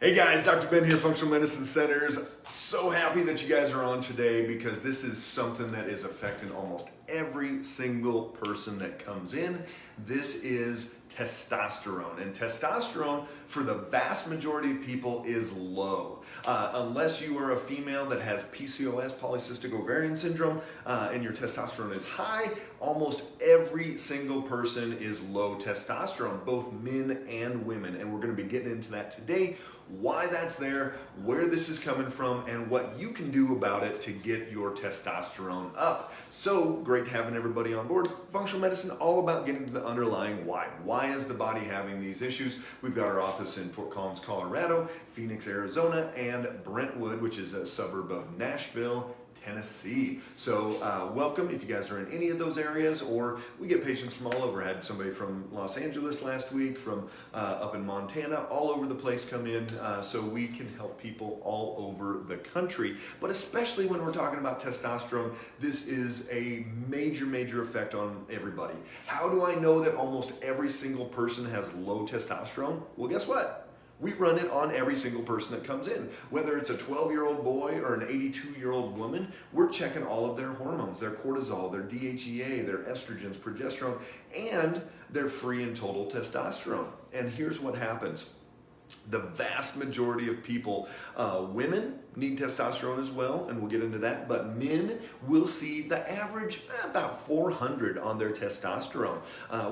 Hey guys, Dr. Ben here, Functional Medicine Centers. So happy that you guys are on today because this is something that is affecting almost every single person that comes in. This is testosterone, and testosterone for the vast majority of people is low. Unless you are a female that has PCOS, polycystic ovarian syndrome, and your testosterone is high, almost every single person is low testosterone, both men and women, and we're going to be getting into that today, why that's there, where this is coming from, and what you can do about it to get your testosterone up. So great having everybody on board. Functional medicine, all about getting to the underlying why. Why is the body having these issues? We've got our office in Fort Collins, Colorado, Phoenix, Arizona, and Brentwood, which is a suburb of Nashville, Tennessee. So welcome if you guys are in any of those areas, or we get patients from all over. I had somebody from Los Angeles last week, from up in Montana, all over the place come in, so we can help people all over the country. But especially when we're talking about testosterone, this is a major effect on everybody. How do I know that almost every single person has low testosterone? Well, guess what? We run it on every single person that comes in. Whether it's a 12-year-old boy or an 82-year-old woman, we're checking all of their hormones, their cortisol, their DHEA, their estrogens, progesterone, and their free and total testosterone. And here's what happens. The vast majority of people, women need testosterone as well, and we'll get into that, but men will see the average about 400 on their testosterone.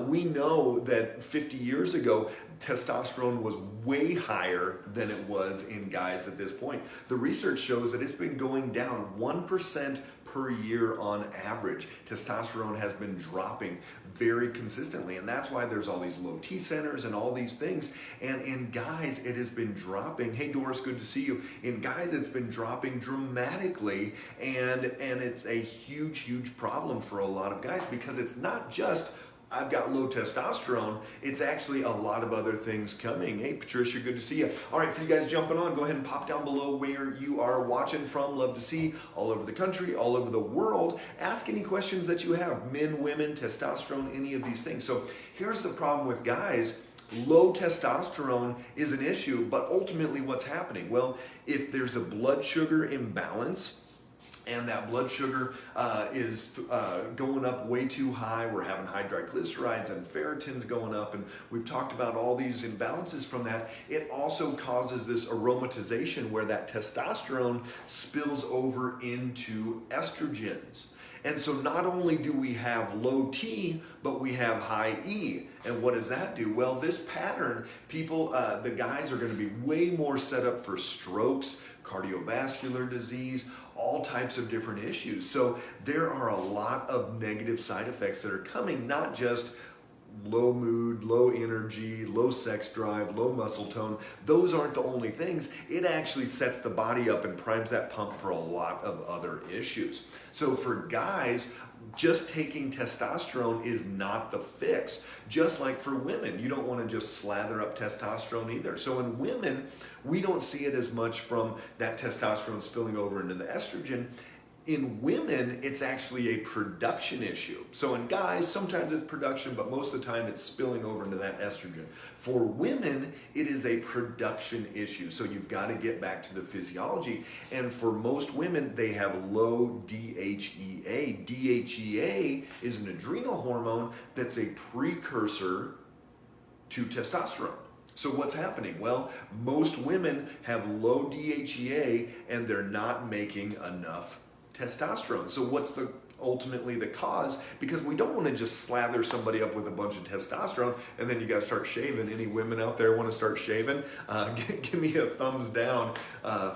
We know that 50 years ago, testosterone was way higher than it was in guys at this point. The research shows that it's been going down 1% per year on average. Testosterone has been dropping very consistently, and that's why there's all these low T centers and all these things. And in guys, it has been dropping. Hey Doris, good to see you. In guys, it's been dropping dramatically, and it's a huge problem for a lot of guys, because it's not just I've got low testosterone, it's actually a lot of other things coming. Hey Patricia, good to see you. All right, for you guys jumping on, go ahead and pop down below where you are watching from. Love to see all over the country, all over the world. Ask any questions that you have, men, women, testosterone, any of these things. So here's the problem with guys. Low testosterone is an issue, but ultimately what's happening? Well, if there's a blood sugar imbalance, and that blood sugar is going up way too high, we're having high triglycerides and ferritin's going up, and we've talked about all these imbalances from that. It also causes this aromatization where that testosterone spills over into estrogens. And so not only do we have low T, but we have high E. And what does that do? Well, this pattern, people, the guys are going to be way more set up for strokes, cardiovascular disease, all types of different issues. So there are a lot of negative side effects that are coming, not just low mood, low energy, low sex drive, low muscle tone. Those aren't the only things. It actually sets the body up and primes that pump for a lot of other issues. So for guys, just taking testosterone is not the fix. Just like for women, you don't want to just slather up testosterone either. So in women, we don't see it as much from that testosterone spilling over into the estrogen. In women, it's actually a production issue. So in guys, sometimes it's production, but most of the time it's spilling over into that estrogen. For women, it is a production issue. So you've got to get back to the physiology. And for most women, they have low DHEA. DHEA is an adrenal hormone that's a precursor to testosterone. So what's happening? Well, most women have low DHEA and they're not making enough testosterone. So what's ultimately the cause? Because we don't want to just slather somebody up with a bunch of testosterone and then you got to start shaving. Any women out there want to start shaving? Give me a thumbs down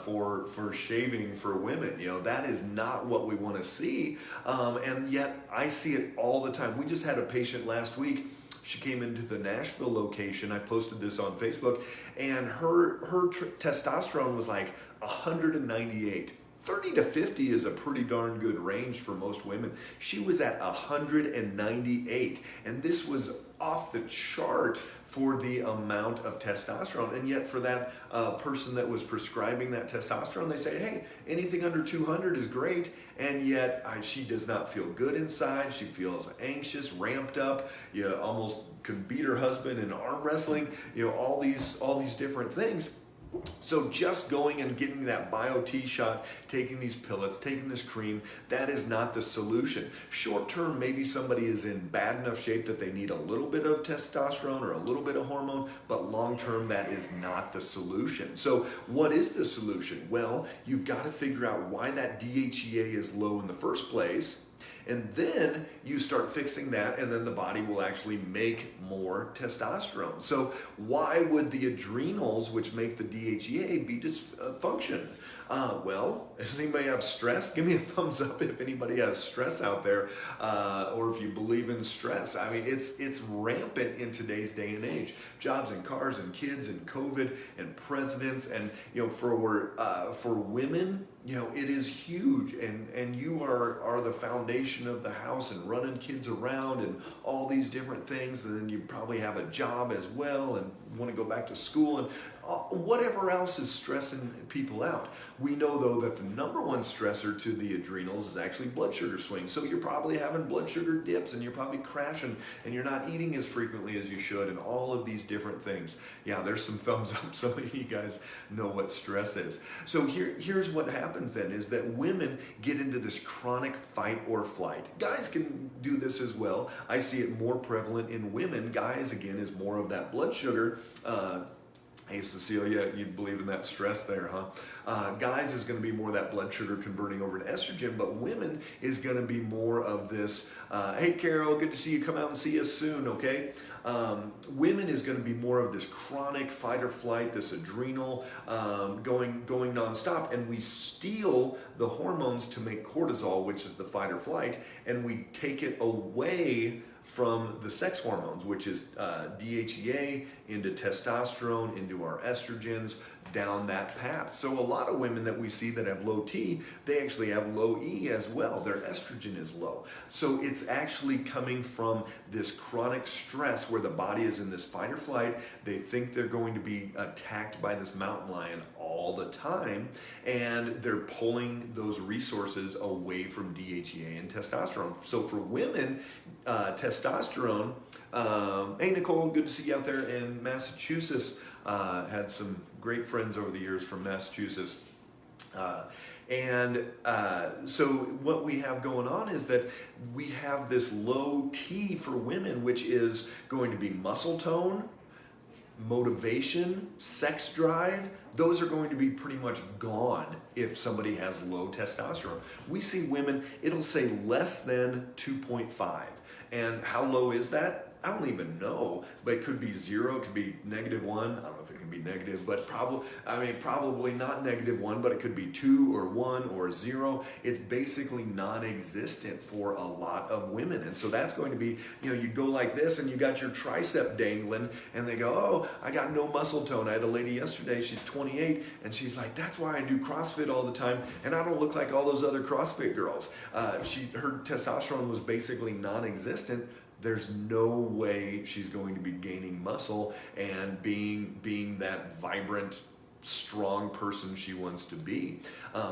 for shaving for women. You know, that is not what we want to see. And yet I see it all the time. We just had a patient last week. She came into the Nashville location. I posted this on Facebook, and her testosterone was like 198. 30 to 50 is a pretty darn good range for most women. She was at 198, and this was off the chart for the amount of testosterone. And yet for that person that was prescribing that testosterone, they say, hey, anything under 200 is great. And yet she does not feel good inside. She feels anxious, ramped up. You almost could beat her husband in arm wrestling. You know, all these different things. So just going and getting that Bio-T shot, taking these pellets, taking this cream, that is not the solution. Short term, maybe somebody is in bad enough shape that they need a little bit of testosterone or a little bit of hormone, but long term, that is not the solution. So what is the solution? Well, you've got to figure out why that DHEA is low in the first place. And then you start fixing that, and then the body will actually make more testosterone. So why would the adrenals, which make the DHEA, be dysfunction? Well, does anybody have stress? Give me a thumbs up if anybody has stress out there, or if you believe in stress. I mean, it's rampant in today's day and age. Jobs and cars and kids and COVID and presidents, and for women, it is huge, and you are the foundation of the house and running kids around and all these different things, and then you probably have a job as well and want to go back to school and whatever else is stressing people out. We know though that the number one stressor to the adrenals is actually blood sugar swings. So you're probably having blood sugar dips, and you're probably crashing, and you're not eating as frequently as you should, and all of these different things. Yeah, there's some thumbs up. Some of you guys know what stress is. So here's what happens then, is that women get into this chronic fight or flight. Guys can do this as well. I see it more prevalent in women. Guys, again, is more of that blood sugar. Hey, Cecilia, you believe in that stress there, huh? Guys is going to be more that blood sugar converting over to estrogen, but women is going to be more of this, hey, Carol, good to see you. Come out and see us soon, okay? Women is going to be more of this chronic fight or flight, this adrenal going nonstop, and we steal the hormones to make cortisol, which is the fight or flight, and we take it away from the sex hormones, which is DHEA into testosterone, into our estrogens, down that path. So a lot of women that we see that have low T, they actually have low E as well. Their estrogen is low. So it's actually coming from this chronic stress where the body is in this fight or flight. They think they're going to be attacked by this mountain lion all the time, and they're pulling those resources away from DHEA and testosterone. So for women, testosterone, hey Nicole, good to see you out there in Massachusetts. Had some great friends over the years from Massachusetts. So what we have going on is that we have this low T for women, which is going to be muscle tone, motivation, sex drive. Those are going to be pretty much gone if somebody has low testosterone. We see women, it'll say less than 2.5. And how low is that? I don't even know, but it could be 0, it could be -1. I don't know if it can be negative, but probably not -1, but it could be 2 or 1 or 0. It's basically non-existent for a lot of women. And so that's going to be, you go like this and you got your tricep dangling, and they go, oh, I got no muscle tone. I had a lady yesterday, she's 28, and she's like, that's why I do CrossFit all the time, and I don't look like all those other CrossFit girls. Her testosterone was basically non-existent. There's no way she's going to be gaining muscle and being that vibrant, strong person she wants to be.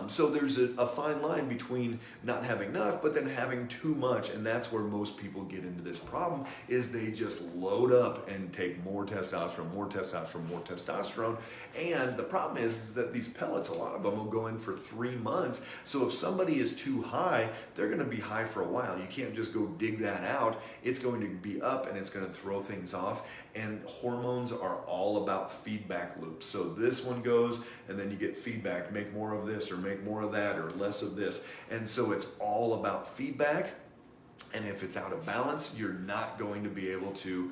So there's a fine line between not having enough, but then having too much, and that's where most people get into this problem, is they just load up and take more testosterone, more testosterone, more testosterone. And the problem is that these pellets, a lot of them will go in for 3 months. So if somebody is too high, they're going to be high for a while. You can't just go dig that out. It's going to be up, and it's going to throw things off. And hormones are all about feedback loops. So this one goes, and then you get feedback, make more of this or make more of that or less of this. And so it's all about feedback. And if it's out of balance, you're not going to be able to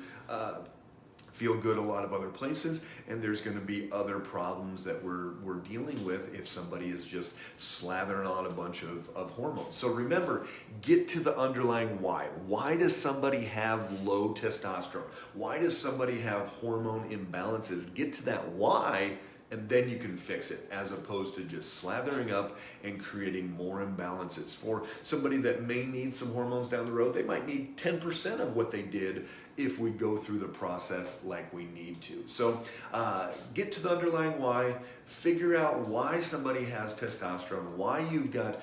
feel good a lot of other places, and there's going to be other problems that we're dealing with if somebody is just slathering on a bunch of hormones. So remember, get to the underlying why. Why does somebody have low testosterone? Why does somebody have hormone imbalances? Get to that why, and then you can fix it, as opposed to just slathering up and creating more imbalances. For somebody that may need some hormones down the road, they might need 10% of what they did if we go through the process like we need to. So get to the underlying why, figure out why somebody has testosterone, why you've got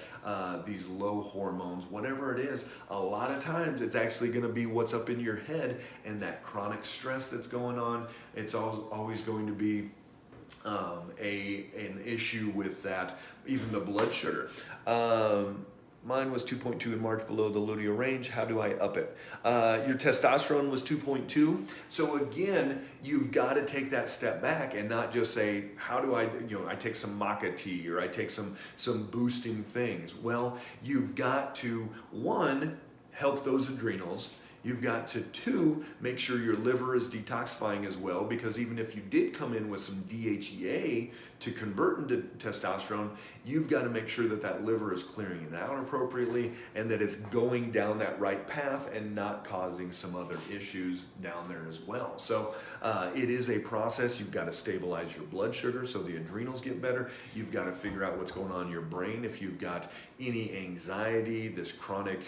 these low hormones, whatever it is. A lot of times it's actually going to be what's up in your head and that chronic stress that's going on. It's always going to be an issue with that, even the blood sugar. Mine was 2.2 in March, below the luteal range. How do I up it? Your testosterone was 2.2. So again, you've got to take that step back and not just say, how do I, I take some maca tea or I take some boosting things. Well, you've got to, one, help those adrenals. You've got to, two, make sure your liver is detoxifying as well, because even if you did come in with some DHEA to convert into testosterone, you've got to make sure that that liver is clearing it out appropriately and that it's going down that right path and not causing some other issues down there as well. So it is a process. You've got to stabilize your blood sugar so the adrenals get better. You've got to figure out what's going on in your brain. If you've got any anxiety, this chronic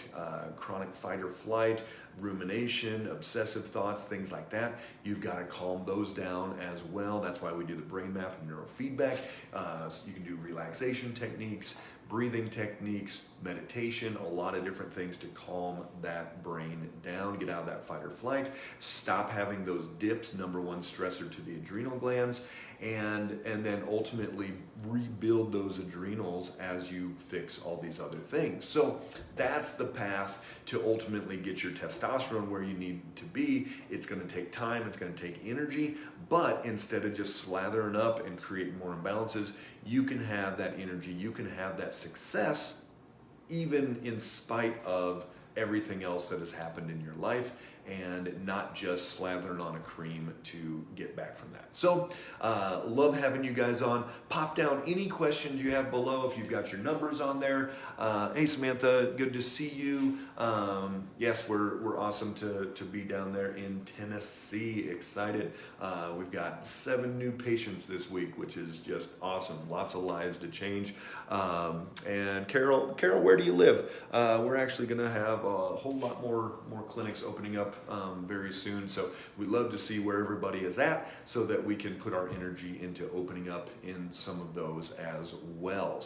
fight or flight, rumination, obsessive thoughts, things like that, you've got to calm those down as well. That's why we do the brain map and neurofeedback. So you can do relaxation techniques, breathing techniques, meditation, a lot of different things to calm that brain down, get out of that fight or flight, stop having those dips, number one stressor to the adrenal glands, and then ultimately rebuild those adrenals as you fix all these other things. So that's the path to ultimately get your testosterone where you need to be. It's going to take time, it's going to take energy, but instead of just slathering up and creating more imbalances, you can have that energy, you can have that success even in spite of everything else that has happened in your life, and not just slathering on a cream to get back from that. So love having you guys on. Pop down any questions you have below if you've got your numbers on there. Hey Samantha, good to see you. Yes, we're awesome to be down there in Tennessee. Excited. We've got 7 new patients this week, which is just awesome. Lots of lives to change. And Carol, where do you live? We're actually going to have a whole lot more clinics opening up very soon. So we'd love to see where everybody is at so that we can put our energy into opening up in some of those as well.